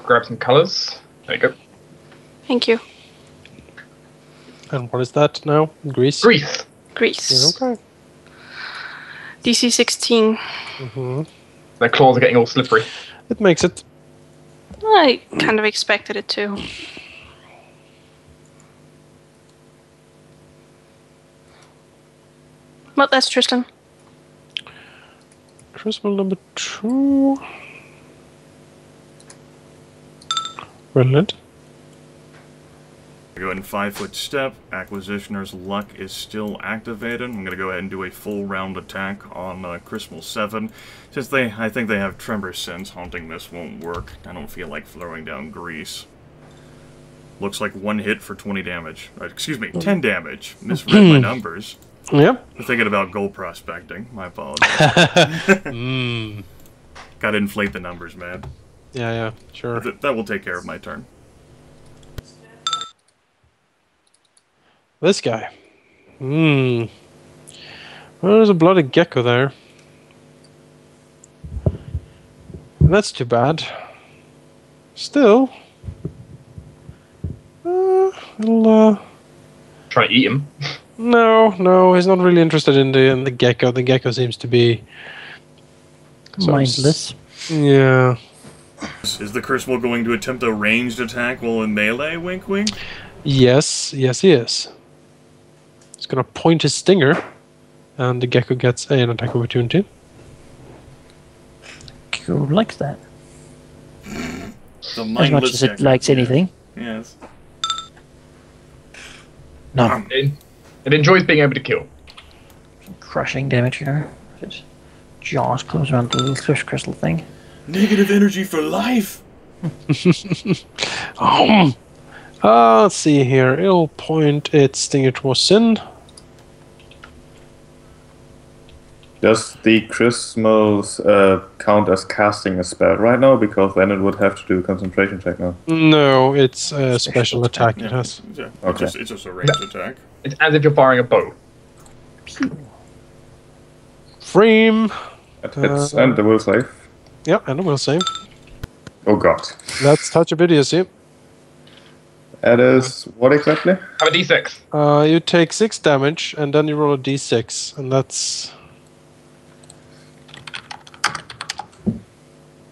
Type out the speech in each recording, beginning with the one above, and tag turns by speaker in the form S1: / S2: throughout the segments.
S1: grab some colours. There you go.
S2: Thank you.
S3: And what is that now? Grease?
S1: Grease.
S2: Grease.
S3: Yeah, okay.
S2: DC 16.
S1: Their claws are getting all slippery.
S3: It makes it.
S2: I kind of expected it to. Well, that's Tristan.
S3: Crucible number 2. Rilinid.
S4: Go ahead and 5-foot step. Acquisitioner's luck is still activated. I'm going to go ahead and do a full round attack on Crystal 7. Since I think they have Tremor Sense, haunting this won't work. I don't feel like throwing down grease. Looks like 1 hit for 20 damage. Excuse me, 10 damage. Misread my numbers.
S3: Yep.
S4: I'm thinking about gold prospecting. My apologies. Gotta inflate the numbers, man.
S3: Yeah, sure.
S4: That will take care of my turn.
S3: This guy. Well, there's a bloody gecko there. That's too bad. Still. I'll,
S1: Try to eat him.
S3: No, he's not really interested in the gecko. The gecko seems to be...
S5: mindless.
S3: Yeah.
S4: Is the Crucible going to attempt a ranged attack while in melee, wink wink?
S3: Yes, he is. He's going to point his stinger, and the gecko gets an attack opportunity.
S5: Who likes that?
S4: The
S5: As much as it likes anything.
S4: Yes.
S5: No.
S1: It enjoys being able to kill.
S5: Some crushing damage here. Its jaws close around the little fish crystal thing.
S4: Negative energy for life!
S3: Let's see here. It'll point its stinger towards Zyn.
S6: Does the Christmas count as casting a spell right now? Because then it would have to do a concentration check now.
S3: No, it's a special attack. It has.
S4: Yeah.
S6: Okay.
S4: It's just a ranged attack.
S1: It's as if you're firing a bow.
S3: Frame.
S6: It hits and the will save.
S3: Yeah, and a will save.
S6: Oh god.
S3: That's touch of idiocy.
S6: That is what exactly?
S1: Have a d6.
S3: You take 6 damage, and then you roll a d6, and that's...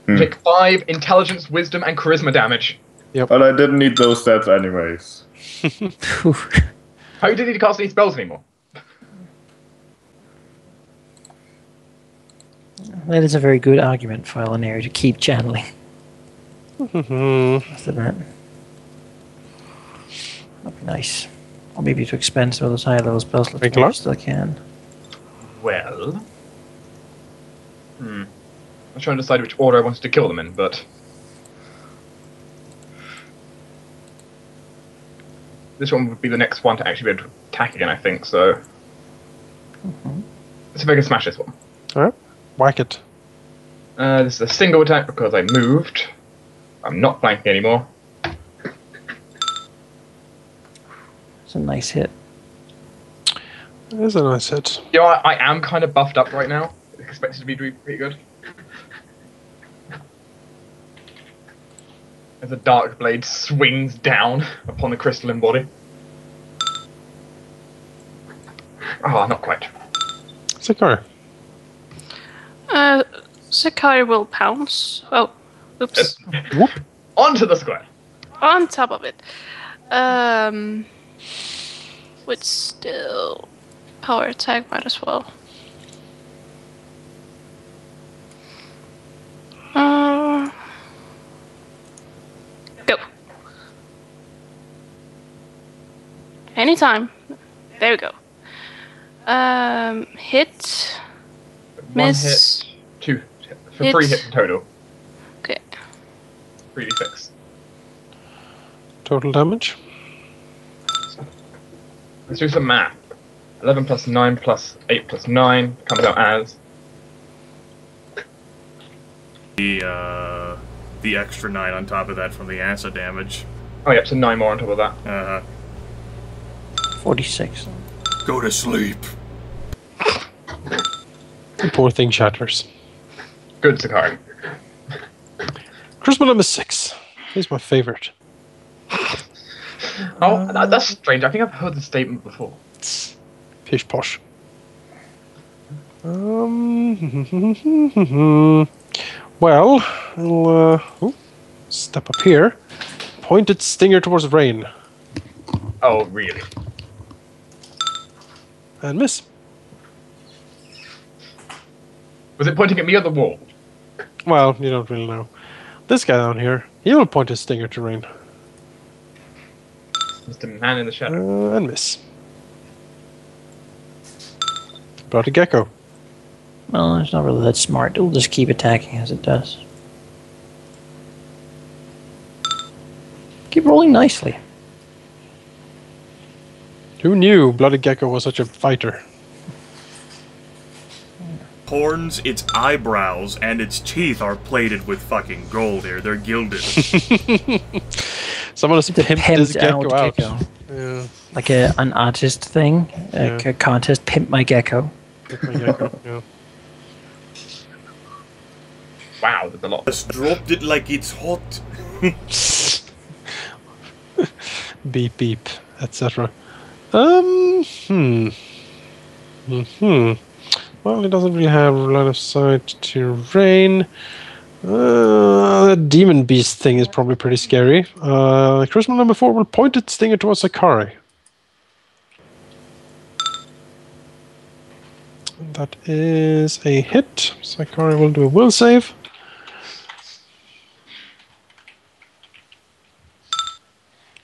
S1: Take 5 intelligence, wisdom, and charisma damage.
S3: Yep.
S6: But I didn't need those stats anyways.
S1: How did he cast any spells anymore?
S5: That is a very good argument for Alauneari to keep channeling. After that. That'd be nice. Or maybe to expend some of those high level spells if I still can.
S1: Well... I was trying to decide which order I wanted to kill them in, but... This one would be the next one to actually be able to attack again, I think, so... Let's see if I can smash this one.
S3: Alright, whack it.
S1: This is a single attack because I moved. I'm not flanking anymore.
S5: It's a nice hit.
S3: It is a nice hit.
S1: You know, I am kind of buffed up right now. Expected to be pretty good. As a dark blade swings down upon the crystalline body. Oh, not quite.
S3: Sakari.
S2: Sakari will pounce. Oh, oops.
S3: Whoop.
S1: Onto the square.
S2: On top of it. With still power attack might as well. Go. Anytime. There we go. Hit. Miss.
S1: 1 hit. 2. For 3 hits in total.
S2: Okay.
S1: 3d6.
S3: Total damage.
S1: Let's do some math. 11 plus 9 plus 8 plus 9 comes out as...
S4: The extra 9 on top of that from the acid damage.
S1: Oh, yep, so 9 more on top of that.
S5: 46.
S4: Go to sleep.
S3: The poor thing shatters.
S1: Good, Sakari.
S3: Crucible number 6. He's my favorite.
S1: Oh, that's strange. I think I've heard the statement before.
S3: Pish posh. Well, I'll step up here. Pointed stinger towards Rain.
S1: Oh, really?
S3: And miss.
S1: Was it pointing at me or the wall?
S3: Well, you don't really know. This guy down here, he will point his stinger to Rain.
S1: Mr. Man in the shadow.
S3: And miss. Bloody gecko.
S5: Well, it's not really that smart. It'll just keep attacking as it does. Keep rolling nicely.
S3: Who knew Bloody Gecko was such a fighter?
S4: Horns, its eyebrows, and its teeth are plated with fucking gold here. They're gilded.
S3: Someone has pimped this gecko out. Yeah.
S5: Like an artist thing. A contest, pimp my gecko.
S3: Pimp my gecko, yeah.
S1: Wow, there's a lot.
S4: Just dropped it like it's hot.
S3: Beep beep, etc. Well, it doesn't really have line of sight to Rain. The demon beast thing is probably pretty scary. Charisma number 4 will point its stinger towards Sakari. That is a hit. Sakari will do a will save.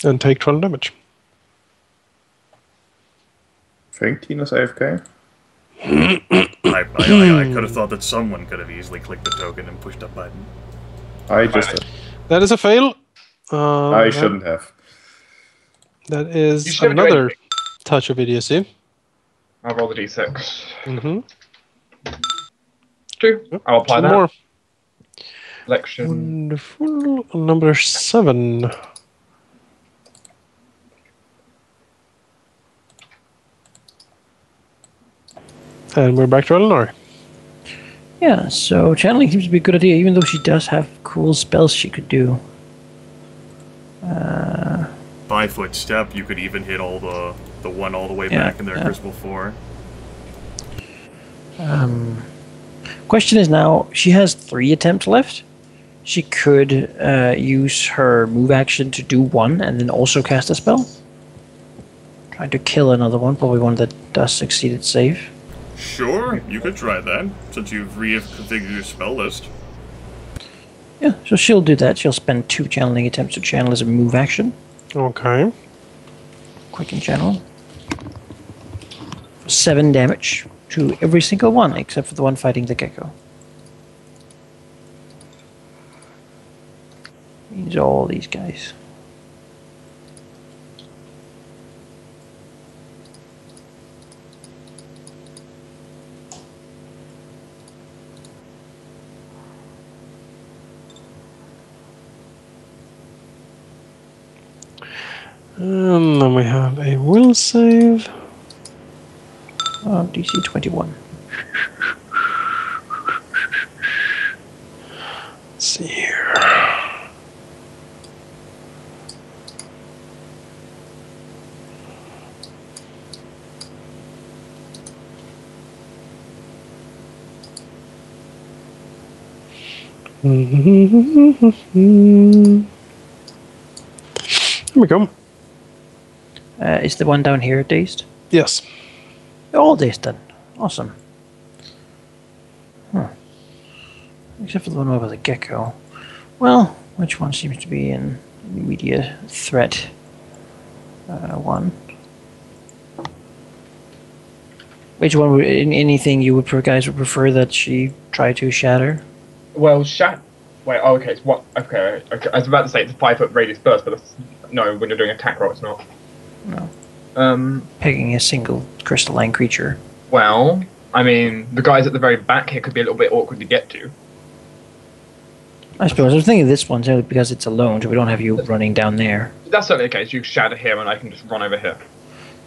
S3: And take 12 damage.
S6: I think Tina's AFK.
S4: I could have thought that someone could have easily clicked the token and pushed that button.
S6: I just...
S3: That is a fail.
S6: I shouldn't have.
S3: That is another touch of idiocy.
S1: I'll roll the d6.
S3: Mm-hmm.
S1: 2.
S3: Yep.
S1: I'll apply
S3: 2
S1: that.
S3: more.
S1: Selection.
S3: Wonderful. Number 7. And we're back to Alauneari.
S5: Yeah, so channeling seems to be a good idea, even though she does have cool spells she could do.
S4: 5-foot step, you could even hit all the one all the way back in their Crystal 4.
S5: Question is now, she has 3 attempts left. She could use her move action to do 1 and then also cast a spell. Trying to kill another one, probably one that does succeed at save.
S4: Sure, you could try that, since you've reconfigured your spell list.
S5: Yeah, so she'll do that. She'll spend 2 channeling attempts to channel as a move action.
S3: Okay.
S5: Quicken channel. 7 damage to every single one, except for the one fighting the gecko. Means all these guys.
S3: And then we have a will save.
S5: DC 21.
S3: Let's see here. Here we go.
S5: Is the one down here dazed?
S3: Yes.
S5: All dazed then. Awesome. Huh. Except for the one over the gecko. Well, which one seems to be in immediate threat? One. Which one would, anything you would guys would prefer that she try to shatter?
S1: Well, Wait, oh, okay, it's what? Okay, I was about to say it's a 5-foot radius burst, but no, when you're doing attack roll, it's not.
S5: No. Pegging a single crystalline creature.
S1: Well, I mean, the guys at the very back here could be a little bit awkward to get to.
S5: I suppose I was thinking this one's only because it's alone, so we don't have you running down there.
S1: That's certainly the case. You shatter here, and I can just run over here.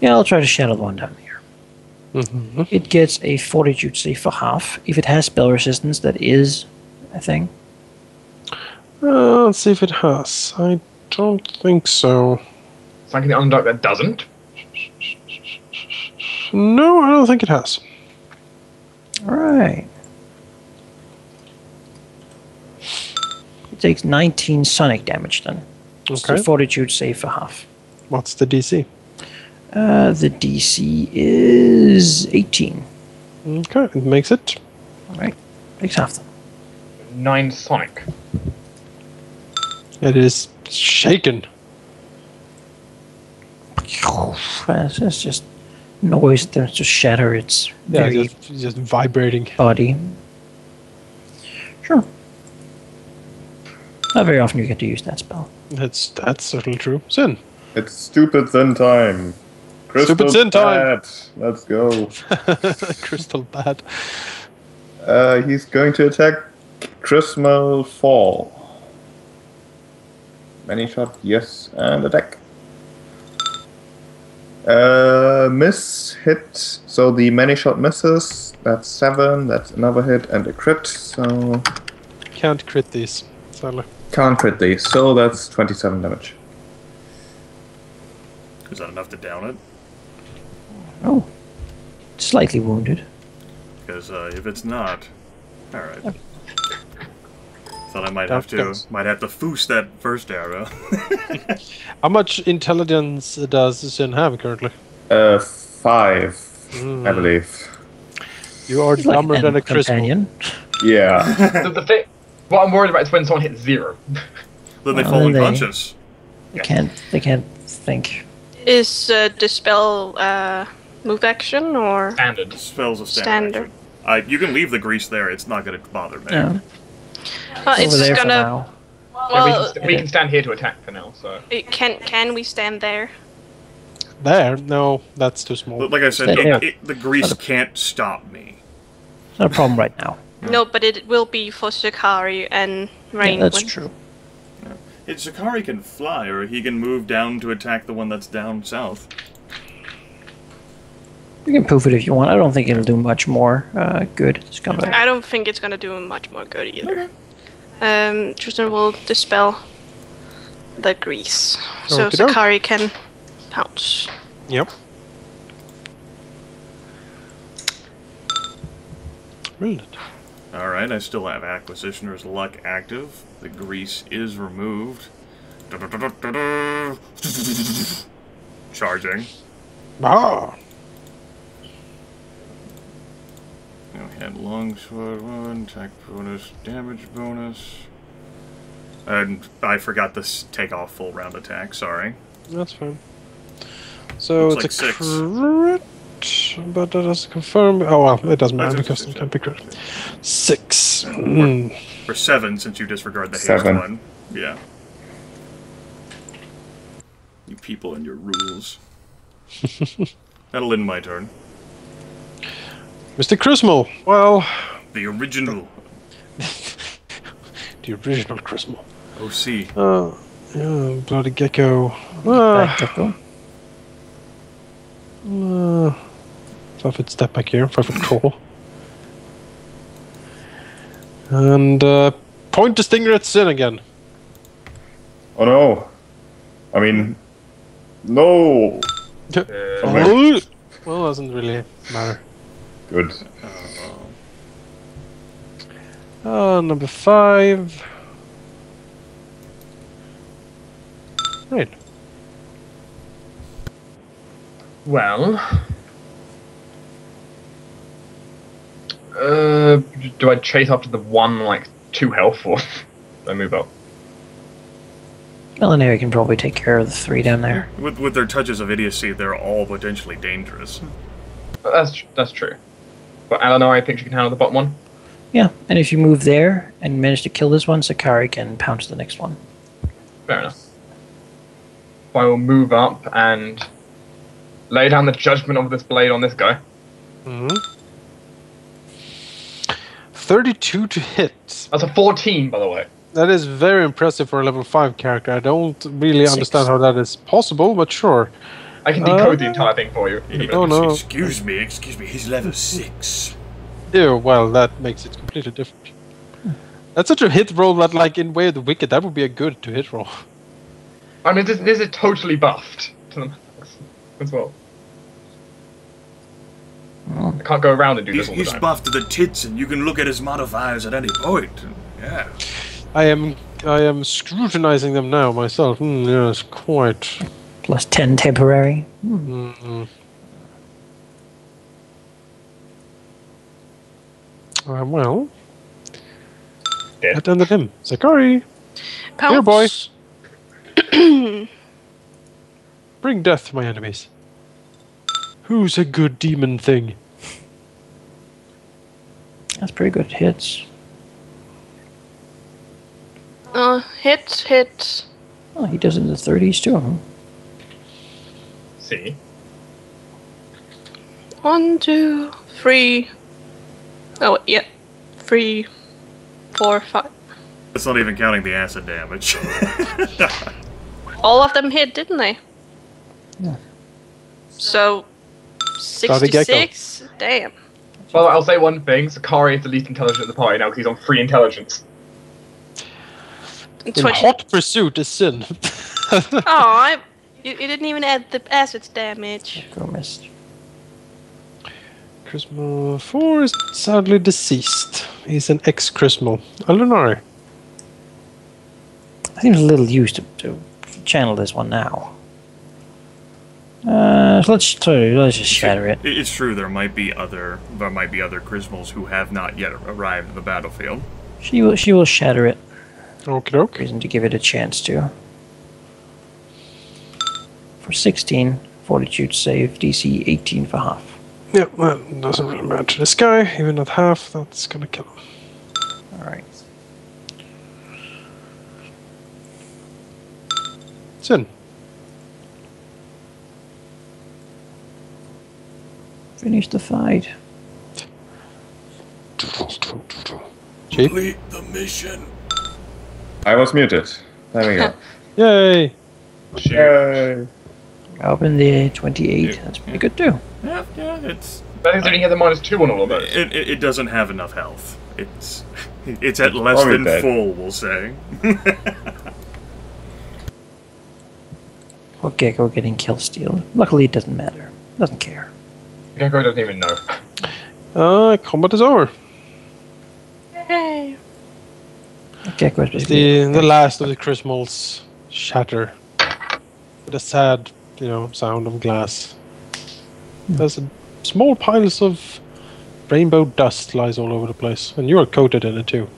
S5: Yeah, I'll try to shadow the one down there.
S3: Mm-hmm.
S5: It gets a fortitude save for half. If it has spell resistance, that is a thing.
S3: Let's see if it has. I don't think so.
S1: Something in the Underdark that doesn't.
S3: No, I don't think it has.
S5: Alright. It takes 19 sonic damage then. It's a
S3: Okay.
S5: fortitude save for half.
S3: What's the DC?
S5: The DC is 18.
S3: Okay, it makes it.
S5: Alright. Takes half them.
S1: 9 sonic.
S3: It is shaken.
S5: It's just noise that just shatter its
S3: Yeah,
S5: very
S3: just vibrating.
S5: body. Sure. Not very often you get to use that spell.
S3: That's certainly true. Zyn.
S6: It's stupid Zyn time.
S3: Stupid Zyn time.
S6: bad. Let's go.
S3: Crystal bad.
S6: He's going to attack Chrismal Fall. Many shot, yes, and attack. Miss, hit, so the many shot misses. That's 7, that's another hit, and a crit, so...
S3: Can't crit these, sadly.
S6: Can't crit these, so that's 27 damage.
S4: Is that enough to down it?
S5: Oh. Slightly wounded.
S4: Because if it's not, all right. Thought I might
S3: That
S4: have to
S3: goes.
S4: foos that first arrow.
S3: How much intelligence does Zyn have currently?
S6: 5, I believe.
S3: You are
S5: He's like
S3: dumber than a crystal.
S5: companion.
S6: Yeah.
S1: The thing, what I'm worried about is when someone hits 0.
S4: Then they
S5: Well,
S4: fall
S5: then they-
S4: unconscious.
S5: They can't think.
S2: Is dispel move action or
S1: Standard.
S4: Spells of
S2: standard?
S4: standard. You can leave the grease there. It's not going to bother me.
S5: Yeah.
S2: It's
S5: Over there for
S2: gonna.
S5: now.
S2: Well,
S1: we can stand here to attack for now, so...
S2: can we stand there?
S3: There? No, that's too small.
S4: But like I said,
S5: Stay there.
S4: the grease can't stop me.
S5: It's not a problem right now.
S2: No, but it will be for Sakari and Rain.
S5: Yeah, that's true.
S4: Zakari can fly, or he can move down to attack the one that's down south.
S5: You can poof it if you want. I don't think it'll do much more good. It's kind of
S2: I don't think it's gonna do much more good either. Tristan will dispel the grease, so
S3: Okey-doke.
S2: Sakari can pounce.
S3: Yep. Brilliant.
S4: Alright, I still have Acquisitioner's Luck active. The grease is removed. Charging.
S3: Ah!
S4: Now we had longsword 1, attack bonus, damage bonus. And I forgot to take off full round attack, sorry.
S3: That's fine. So
S4: Looks
S3: it's
S4: like
S3: a
S4: 6.
S3: crit, but that doesn't confirm. Oh well, it doesn't matter
S4: That's
S3: because
S4: a
S3: it can't be crit. 6.
S4: Or 7 since you disregard the haste
S6: 7.
S4: one. Yeah. You people and your rules. That'll end my turn.
S3: Mr. Chrismal. Well,
S4: The original
S3: the original Chrismal.
S4: OC.
S3: Yeah, bloody gecko.
S5: back up.
S3: 5-foot step back here, 5-foot crawl. And point the stinger at Zyn again.
S6: Oh no. I mean... No!
S3: Well, doesn't really matter.
S6: Good.
S3: Number 5. Right.
S1: Well... do I chase after the one, like, 2 health, or do I move up?
S5: Alauneari can probably take care of the 3 down there.
S4: With their touches of idiocy, they're all potentially dangerous.
S1: But that's true. But Alauneari, I think she can handle the bottom one.
S5: Yeah, and if you move there and manage to kill this one, Sakari can pounce the next one.
S1: Fair enough. I will move up and lay down the judgment of this blade on this guy.
S3: 32 to hit.
S1: That's a 14, by the way.
S3: That is very impressive for a level 5 character. I don't really
S5: 6.
S3: understand how that is possible, but sure.
S1: I can decode the entire thing for you.
S3: Oh no.
S4: Excuse me, he's level 6.
S3: Yeah, well, that makes it completely different. That's such a hit roll that, like, in Way of the Wicked, that would be a good to hit roll.
S1: I mean, this is totally buffed to the max as well. I can't go around and do this all the
S4: He's
S1: time.
S4: buffed to the tits, and you can look at his modifiers at any point. Yeah.
S3: I am scrutinizing them now myself. Yes, quite.
S5: Plus 10 temporary.
S3: Well,
S1: Dead.
S3: that ended him. Zakari, here, boy.
S2: Pounce.
S3: Bring death to my enemies. Who's a good demon thing?
S5: That's pretty good hits.
S2: Hit.
S5: Oh, he does it in the 30s too, huh?
S1: See?
S2: 1, 2, 3. Oh, yeah. 3, 4, 5.
S4: That's not even counting the acid damage.
S2: All of them hit, didn't they?
S5: Yeah.
S2: So,
S3: Bloody gecko.
S2: 66? Damn.
S1: Well, I'll say one thing. Sakari is the least intelligent of the party now because he's on 3 intelligence.
S3: In
S2: 20.
S3: hot pursuit is sin.
S2: Oh, you didn't even add the acid damage.
S5: Go missed.
S3: Chrismal 4 is sadly deceased. He's an ex-Chrismal. Alauneari.
S5: I think there's a little use to channel this one now. Let's just shatter it.
S4: It's true. There might be other Chrismals who have not yet arrived in the battlefield.
S5: She will shatter it.
S3: Okie doke.
S5: Reason to give it a chance to. For 16, fortitude save, DC 18 for half.
S3: Yeah, that doesn't really matter. This guy, even at half, that's gonna kill him.
S5: Alright.
S3: Zyn.
S5: Finish the fight.
S3: Cheap.
S4: Complete the mission.
S6: I was muted. There we go.
S3: Yay!
S6: Yay.
S5: Open the 28. That's pretty good too.
S4: Yeah, it's.
S1: I think they only get the -2 on all of those.
S4: It doesn't have enough health. It's at less
S6: Probably
S4: than
S6: dead.
S4: full, we'll say.
S5: Or Gecko getting kill steal. Luckily, it doesn't matter. Doesn't care.
S1: Gecko doesn't even know.
S3: Combat is over.
S2: Yay.
S5: Gecko is basically
S3: The last of the Chrismals shatter. With a sad, sound of glass. There's small piles of rainbow dust lies all over the place, and you are coated in it too.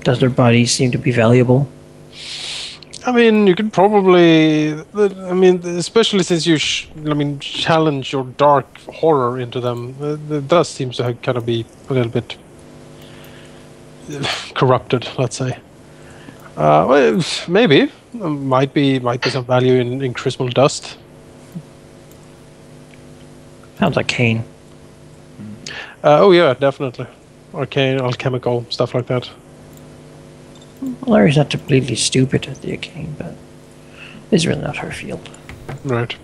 S5: Does their bodies seem to be valuable?
S3: I mean, you could probably. Especially since you, challenge your dark horror into them. The dust seems to kind of be a little bit corrupted. Let's say. Well, maybe might be some value in Chrismal dust.
S5: Sounds like Kane.
S3: Oh yeah, definitely. Arcane, alchemical stuff like that.
S5: Well, Larry's not completely stupid at the arcane, but it's really not her field.
S3: Right.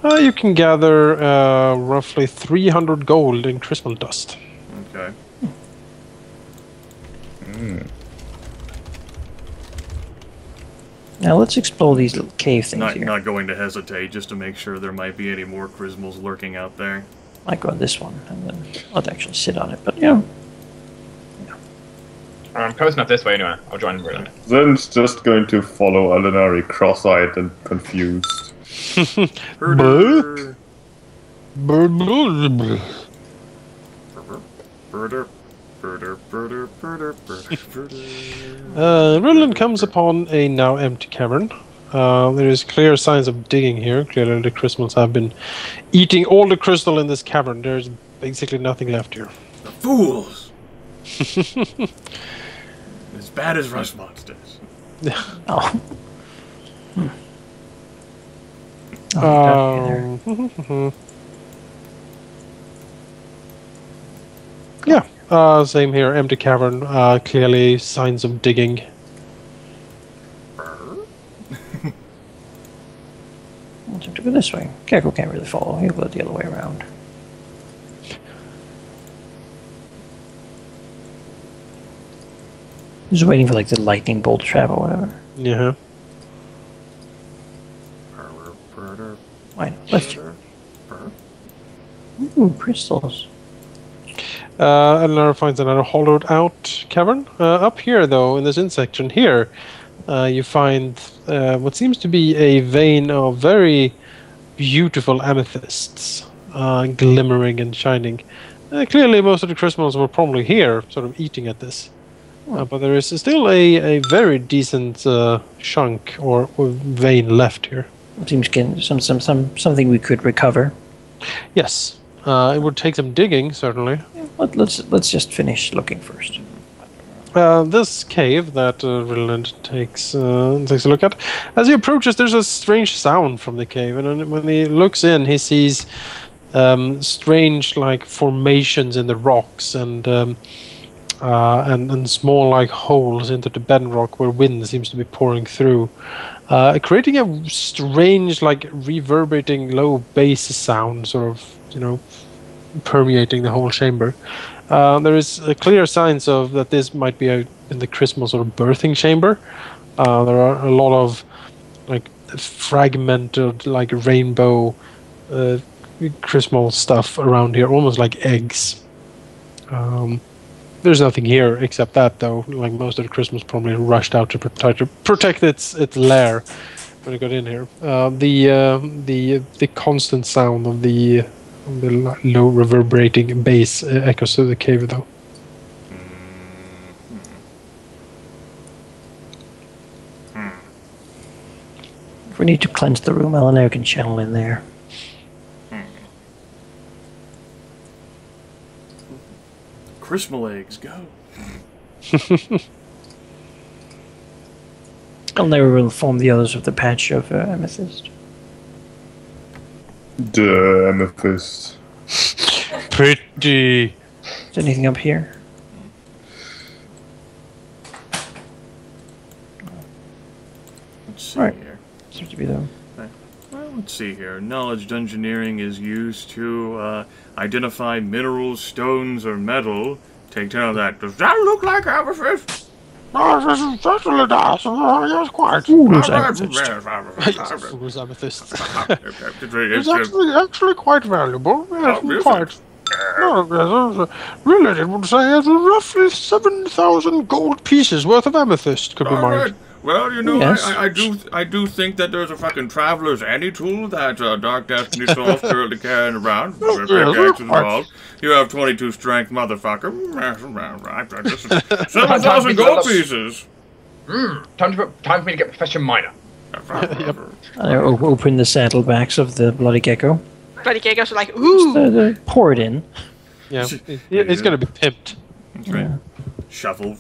S3: You can gather roughly 300 gold in Chrismal dust.
S4: Okay.
S5: Now let's explore these little cave things here.
S4: Not going to hesitate just to make sure there might be any more Chrismals lurking out there.
S5: Might go on this one, and then let's actually sit on it. But yeah.
S1: I'm close enough this way anyway. I'll join Rilinid.
S6: Zyn's just going to follow Alauneari cross-eyed and confused.
S4: Herder.
S3: Birder.
S4: Birder.
S3: Rilinid comes upon a now empty cavern. There is clear signs of digging here. Clearly the Chrismals have been eating all the crystal in this cavern. There's basically nothing left here.
S4: The fools! As bad as rust monsters.
S5: Oh.
S3: Yeah, same here. Empty cavern. Clearly signs of digging.
S5: We'll have to go this way. Gecko can't really follow. He'll go the other way around. Just waiting for like the lightning bolt trap or whatever.
S3: Yeah.
S5: Fine. Let's. Ooh, crystals.
S3: Another finds another hollowed out cavern. Up here, though, in this in section here, you find what seems to be a vein of very beautiful amethysts, glimmering and shining. Clearly, most of the crystals were probably here, sort of eating at this. But there is still a very decent chunk or vein left here.
S5: Seems something we could recover.
S3: Yes, it would take some digging, certainly.
S5: Let's just finish looking first.
S3: This cave that Rilinid takes a look at. As he approaches, there's a strange sound from the cave, and when he looks in, he sees strange like formations in the rocks and small like holes into the bedrock where wind seems to be pouring through, creating a strange like reverberating low bass sound, sort of permeating the whole chamber. There is clear signs of that this might be in the Christmas sort of birthing chamber. There are a lot of like fragmented like rainbow Christmas stuff around here, almost like eggs. There's nothing here except that, though. Like most of the Christmas probably rushed out to protect its lair when it got in here. The constant sound of the low reverberating bass echoes through the cave, though.
S5: If we need to cleanse the room, Alauneari can channel in there.
S4: Christmas eggs, go.
S5: Alauneari will inform the others of the patch of amethyst.
S6: The amethyst.
S3: Pretty.
S5: Is there anything up here?
S4: Let's see
S5: Right.
S4: here.
S5: Seems to be though.
S4: Well, let's see here. Knowledge engineering is used to identify minerals, stones, or metal. Take 10 of that. Does that look like amethyst?
S3: Oh, this certainly does. Yes, quite.
S5: Ooh, there's amethyst.
S3: Those amethysts.
S4: It's
S3: It's actually quite valuable. Yes,
S4: is
S3: quite. No, really, it would say it's roughly 7,000 gold pieces worth of amethyst could be mined.
S4: Well,
S5: Yes.
S4: I do think that there's a fucking traveler's any tool that DarkDestinySoul currently carrying around. You have 22 strength, motherfucker. 7,000 gold pieces.
S1: Time for me to get Professor Minor.
S5: I open the saddlebags of the bloody gecko.
S2: Bloody geckos are like, ooh!
S5: Pour it in.
S3: Yeah, it's going to be pimped.
S4: That's right. Shuffle.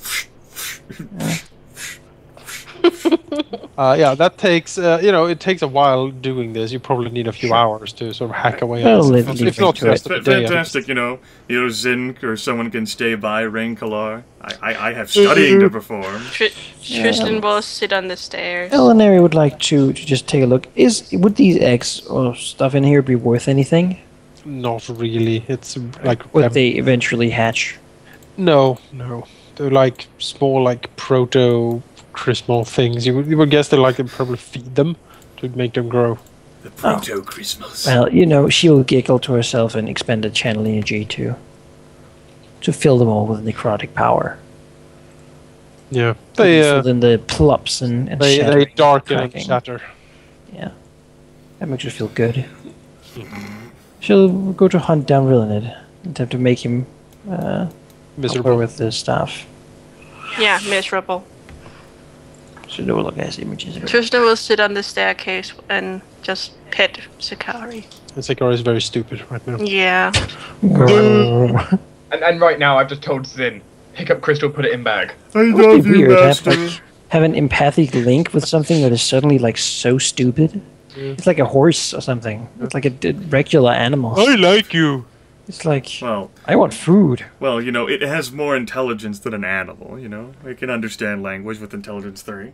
S3: Yeah, that takes, it takes a while doing this. You probably need a few hours to sort of hack away
S5: Well,
S3: at this.
S5: leave
S3: If not
S5: it to
S3: just
S5: it.
S3: a day.
S4: Fantastic, Zyn or someone can stay by Rae'nkalar. I have studying to perform.
S2: Tristan will sit on the stairs.
S5: Alauneari would like to just take a look. Would these eggs or stuff in here be worth anything?
S3: Not really. It's like...
S5: Would they eventually hatch?
S3: No. They're like small, like proto-Christmas things. You would guess they probably feed them to make them grow.
S4: The proto-Christmas.
S5: Well, she'll giggle to herself and expend a channel energy to fill them all with necrotic power.
S3: Yeah.
S5: Fill in the plops and
S3: They darken and
S5: cracking.
S3: shatter.
S5: Yeah. That makes her feel good. She'll go to hunt down Rilinid and attempt to make him
S3: Miserable.
S5: with the staff.
S2: Yeah, miserable.
S5: So no look at images of it.
S2: Tristan will sit on the staircase and just pet Sakari.
S3: And Sakura is very stupid right now.
S2: Yeah.
S1: And right now, I've just told Zyn, pick up crystal, put it in bag.
S4: I
S5: It
S4: love
S5: would be
S4: you,
S5: weird to
S4: master.
S5: have an empathic link with something that is suddenly like so stupid. It's like a horse or something. It's like a regular animal.
S3: I like you.
S5: It's like,
S4: Well,
S5: I want food.
S4: it has more intelligence than an animal, It can understand language with intelligence 3.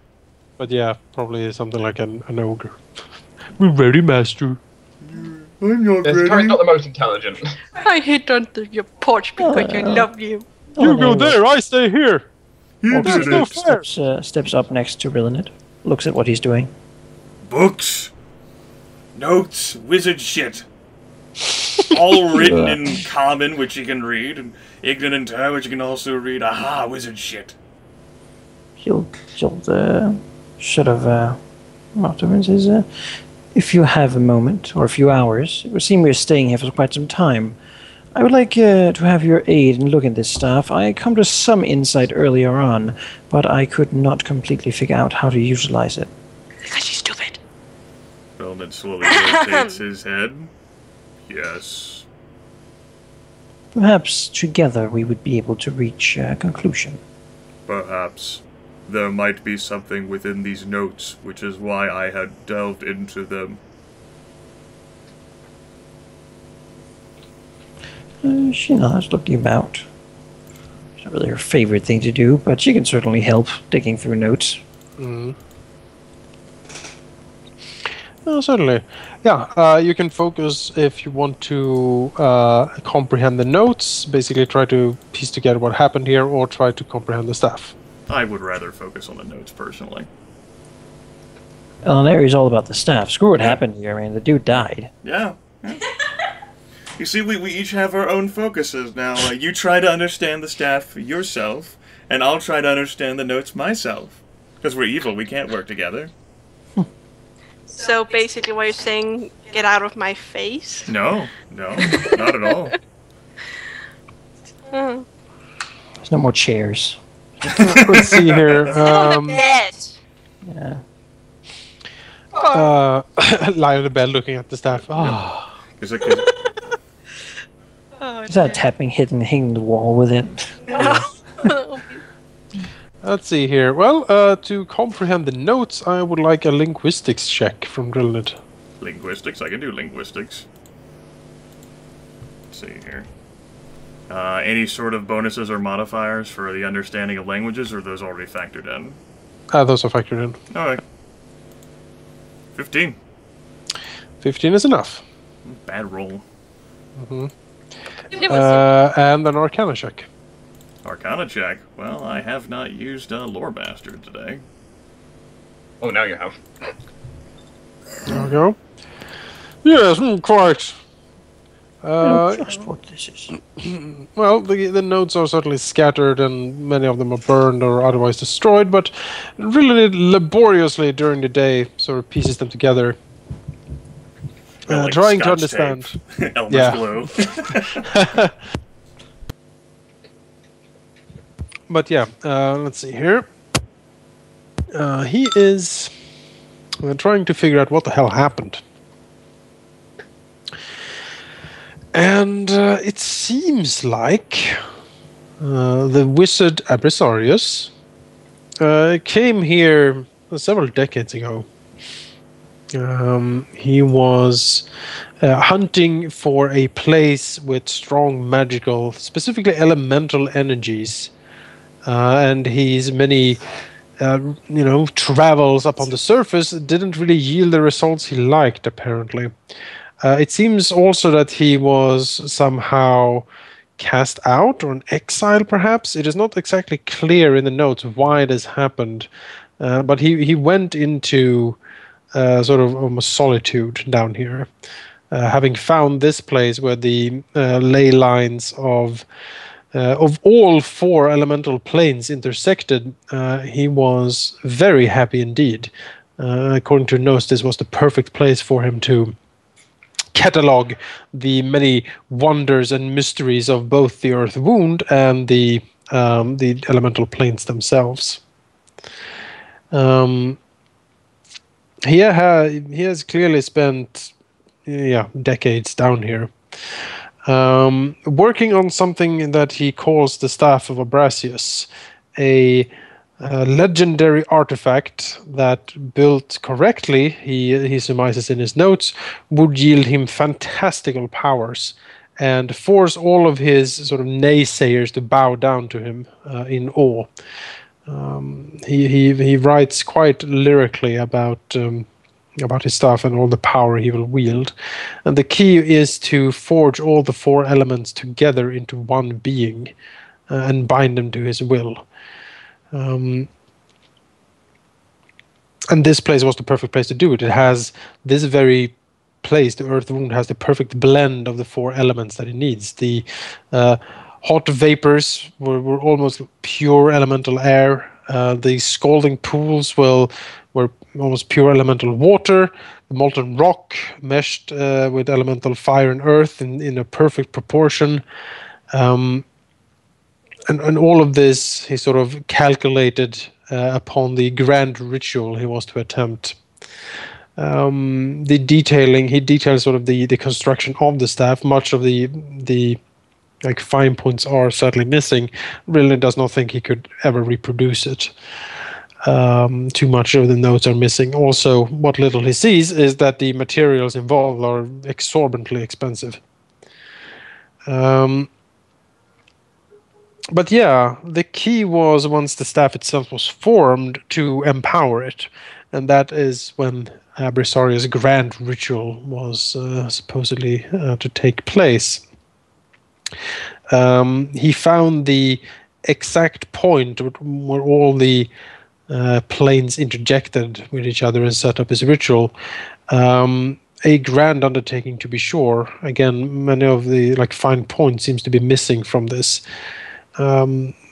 S3: But yeah, probably something like an ogre. We're ready, master.
S4: I'm not
S1: Sakari's not the most intelligent.
S2: I hit onto your porch because I love you.
S3: You go there, I stay here.
S5: Walks
S4: did
S5: up,
S4: it.
S5: steps up next to Rilinid, looks at what he's doing.
S4: Books, notes, wizard shit. All written in common, which you can read, and ignorant, which you can also read. Aha, wizard shit.
S5: He'll sort of Martin says, if you have a moment or a few hours, it would seem we're staying here for quite some time. I would like to have your aid in looking at this stuff. I come to some insight earlier on, but I could not completely figure out how to utilize it.
S2: Because she's stupid.
S4: Velvet slowly rotates his head. Yes.
S5: Perhaps together we would be able to reach a conclusion.
S4: Perhaps. There might be something within these notes, which is why I had delved into them.
S5: She nods, looking about. It's not really her favorite thing to do, but she can certainly help digging through notes.
S3: Oh, certainly. Yeah, you can focus if you want to comprehend the notes, basically try to piece together what happened here, or try to comprehend the staff.
S4: I would rather focus on the notes, personally.
S5: Alauneari is all about the staff. Screw what happened here. I mean, the dude died.
S4: Yeah. You see, we each have our own focuses now. You try to understand the staff yourself, and I'll try to understand the notes myself. Because we're evil, we can't work together.
S2: So basically what you're saying, get out of my face?
S4: No, not at all.
S5: There's no more chairs.
S3: Let's see here.
S2: Bed.
S5: Yeah.
S3: Lie on the bed looking at the staff. Oh.
S4: Is it,
S5: Is that tapping hitting the wall with it?
S3: Let's see here. Well, to comprehend the notes, I would like a linguistics check from Rilinid.
S4: Linguistics? I can do linguistics. Let's see here. Any sort of bonuses or modifiers for the understanding of languages, or are those already factored in?
S3: Those are factored in.
S4: Alright. 15.
S3: 15 is enough.
S4: Bad roll.
S3: And an Arcana check.
S4: Arcana check. Well, I have not used Lore Bastard today.
S1: Oh, now you have.
S3: There we go. Yes, quite.
S5: Just what this is.
S3: Well, the notes are certainly scattered and many of them are burned or otherwise destroyed, but really laboriously during the day sort of pieces them together.
S4: Like
S3: trying to
S4: Scotch
S3: understand.
S4: tape. Elmer's
S3: Yeah.
S4: glue.
S3: But yeah, let's see here. He is trying to figure out what the hell happened. And it seems like the wizard Abrisarius came here several decades ago. He was hunting for a place with strong magical, specifically elemental energies. And his many, travels up on the surface didn't really yield the results he liked, apparently. It seems also that he was somehow cast out or an exile, perhaps. It is not exactly clear in the notes why this happened, but he went into sort of almost solitude down here, having found this place where the ley lines of all four elemental planes intersected. He was very happy indeed. According to notes, this was the perfect place for him to catalog the many wonders and mysteries of both the Earth Wound and the elemental planes themselves. He has clearly spent decades down here, working on something that he calls the Staff of Abrisarius, a legendary artifact that, built correctly, he surmises in his notes, would yield him fantastical powers and force all of his sort of naysayers to bow down to him in awe. He writes quite lyrically about his stuff and all the power he will wield. And the key is to forge all the four elements together into one being and bind them to his will. And this place was the perfect place to do it. It has this very place, the Earth Wound, has the perfect blend of the 4 elements that it needs. The hot vapors were almost pure elemental air. The scalding pools were almost pure elemental water. The molten rock meshed with elemental fire and earth in a perfect proportion. And all of this he sort of calculated upon the grand ritual he was to attempt. The detailing, he details sort of the construction of the staff. Much of the like fine points are certainly missing. Really does not think he could ever reproduce it. Too much of the notes are missing. Also, what little he sees is that the materials involved are exorbitantly expensive. But yeah, the key was, once the staff itself was formed, to empower it. And that is when Abrisarius' grand ritual was supposedly to take place. He found the exact point where all the planes interjected with each other and set up his ritual. A grand undertaking, to be sure. Again, many of the fine points seems to be missing from this.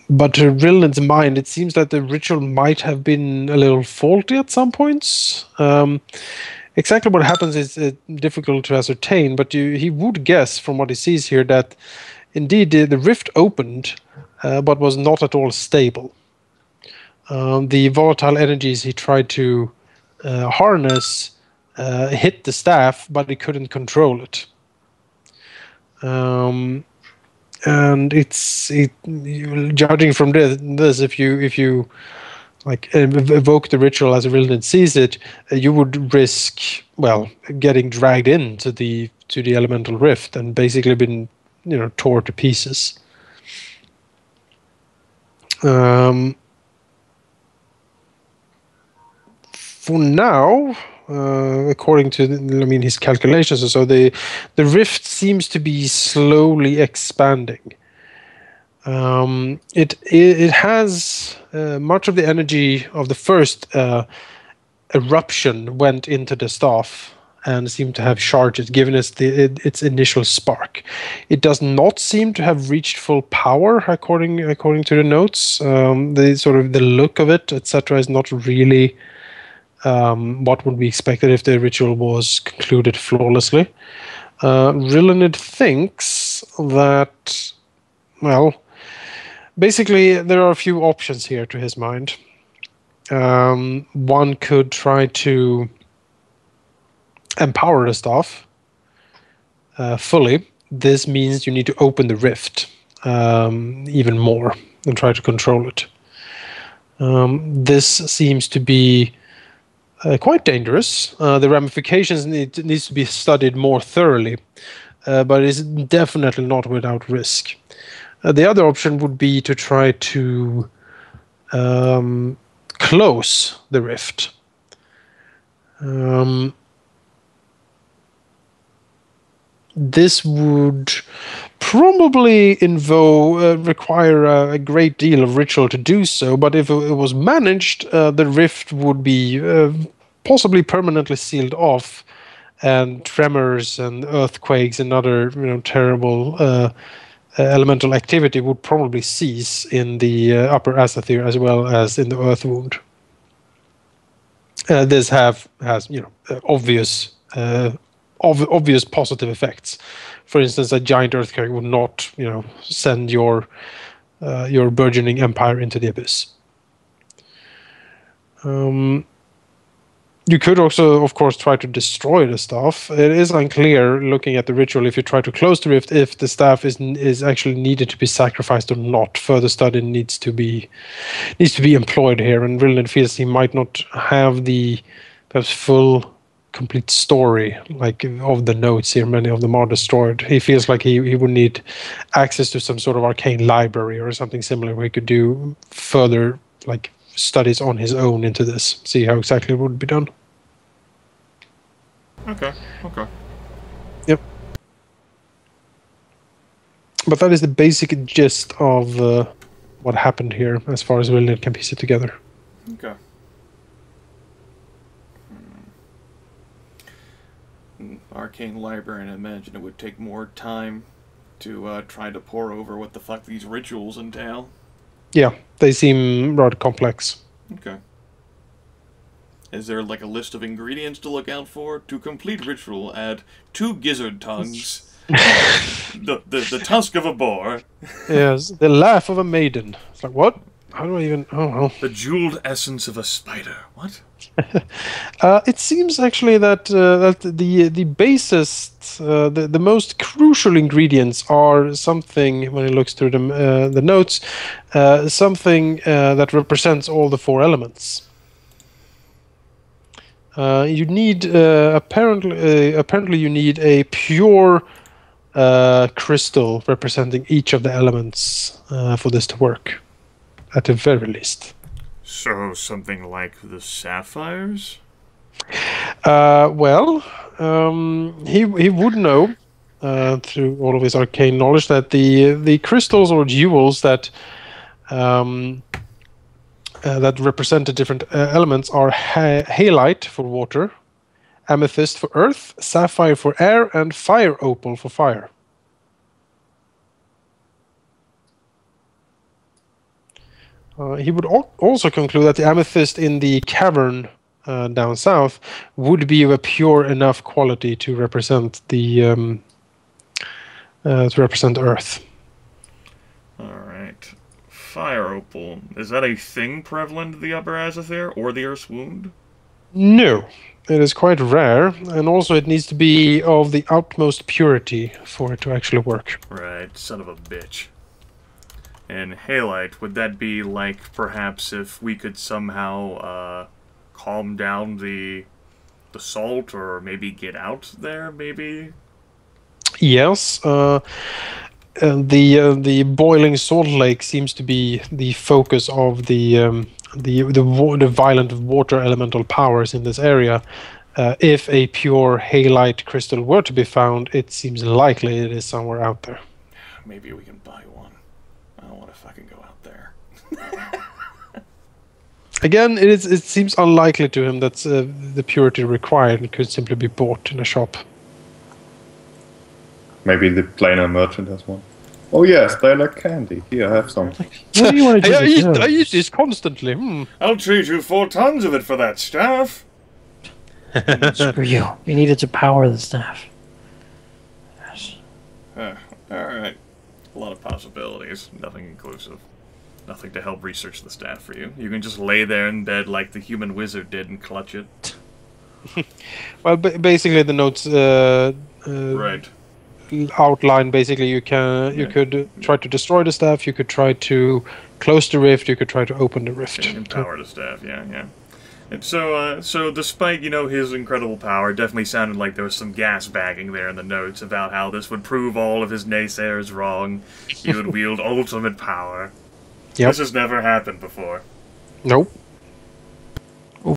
S3: But to Rilinid's mind, it seems that the ritual might have been a little faulty at some points. Exactly what happens is difficult to ascertain, but he would guess from what he sees here that indeed the rift opened, but was not at all stable. The volatile energies he tried to harness hit the staff, but he couldn't control it. And judging from this, if you evoke the ritual as Rilinid sees it, you would risk getting dragged into the elemental rift and basically been tore to pieces. For now, according to his calculations, so the rift seems to be slowly expanding. It has much of the energy of the first eruption went into the staff and seemed to have charges, given its initial spark. It does not seem to have reached full power, according to the notes. The look of it, etc., is not really what would be expected if the ritual was concluded flawlessly. Rilinid thinks that, basically there are a few options here to his mind. One could try to empower the staff fully. This means you need to open the rift even more and try to control it. This seems to be quite dangerous. The ramifications needs to be studied more thoroughly, but it's definitely not without risk. The other option would be to try to close the rift. This would probably require a great deal of ritual to do so, but if it was managed, the rift would be possibly permanently sealed off, and tremors and earthquakes and other terrible elemental activity would probably cease in the upper Asathir as well as in the Earth Wound. This has obvious positive effects. For instance, a giant earthquake would not send your burgeoning empire into the abyss. You could also, of course, try to destroy the staff. It is unclear, looking at the ritual, if you try to close the rift, if the staff is actually needed to be sacrificed or not. Further study needs to be employed here, and Rilinid feels he might not have the perhaps full, complete story of the notes here. Many of them are destroyed. He feels like he would need access to some sort of arcane library or something similar where he could do further studies on his own into this, see how exactly it would be done.
S4: Okay.
S3: Yep. But that is the basic gist of what happened here, as far as Rilinid can piece it together.
S4: Okay. Arcane Library, and I imagine it would take more time to try to pore over what the fuck these rituals entail.
S3: Yeah, they seem rather complex.
S4: Okay. Is there like a list of ingredients to look out for? To complete ritual, add 2 gizzard tongues, the tusk of a boar.
S3: Yes, the laugh of a maiden. It's like, what? How do I even... Oh.
S4: The jeweled essence of a spider. What?
S3: It seems actually that the basest, the most crucial ingredients are something, when it looks through the notes, something that represents all the 4 elements. You need apparently you need a pure crystal representing each of the elements for this to work, at the very least.
S4: So something like the sapphires?
S3: Well, he would know through all of his arcane knowledge that the crystals or jewels that that represent the different elements are halite for water, amethyst for earth, sapphire for air, and fire opal for fire. He would also conclude that the amethyst in the cavern down south would be of a pure enough quality to represent the Earth.
S4: All right. Fire opal. Is that a thing prevalent in the Upper Azathoth or the Earth's Wound?
S3: No, it is quite rare, and also it needs to be of the utmost purity for it to actually work.
S4: Right, son of a bitch. And halite, would that be like perhaps if we could somehow calm down the salt, or maybe get out there? Maybe.
S3: Yes. And the boiling salt lake seems to be the focus of the violent water elemental powers in this area. If a pure halite crystal were to be found, it seems likely it is somewhere out there.
S4: Maybe we can buy one. I don't want to fucking go out there.
S3: Again, it seems unlikely to him that the purity required and could simply be bought in a shop.
S6: Maybe the planar merchant has one. Oh yes, they like candy. Here, have some.
S5: What do you want to do?
S3: I eat this constantly.
S4: I'll trade you 4 tons of it for that staff.
S5: Screw you. You needed to power the staff. Yes.
S4: Alright. A lot of possibilities. Nothing inclusive. Nothing to help research the staff for you. You can just lay there in bed like the human wizard did and clutch it.
S3: Well, basically the notes
S4: Right.
S3: outline. Basically, you could try to destroy the staff. You could try to close the rift. You could try to open the rift.
S4: Empower the staff. Yeah. And so despite his incredible power, it definitely sounded like there was some gas bagging there in the notes about how this would prove all of his naysayers wrong. He would wield ultimate power.
S3: Yep.
S4: This has never happened before.
S3: Nope.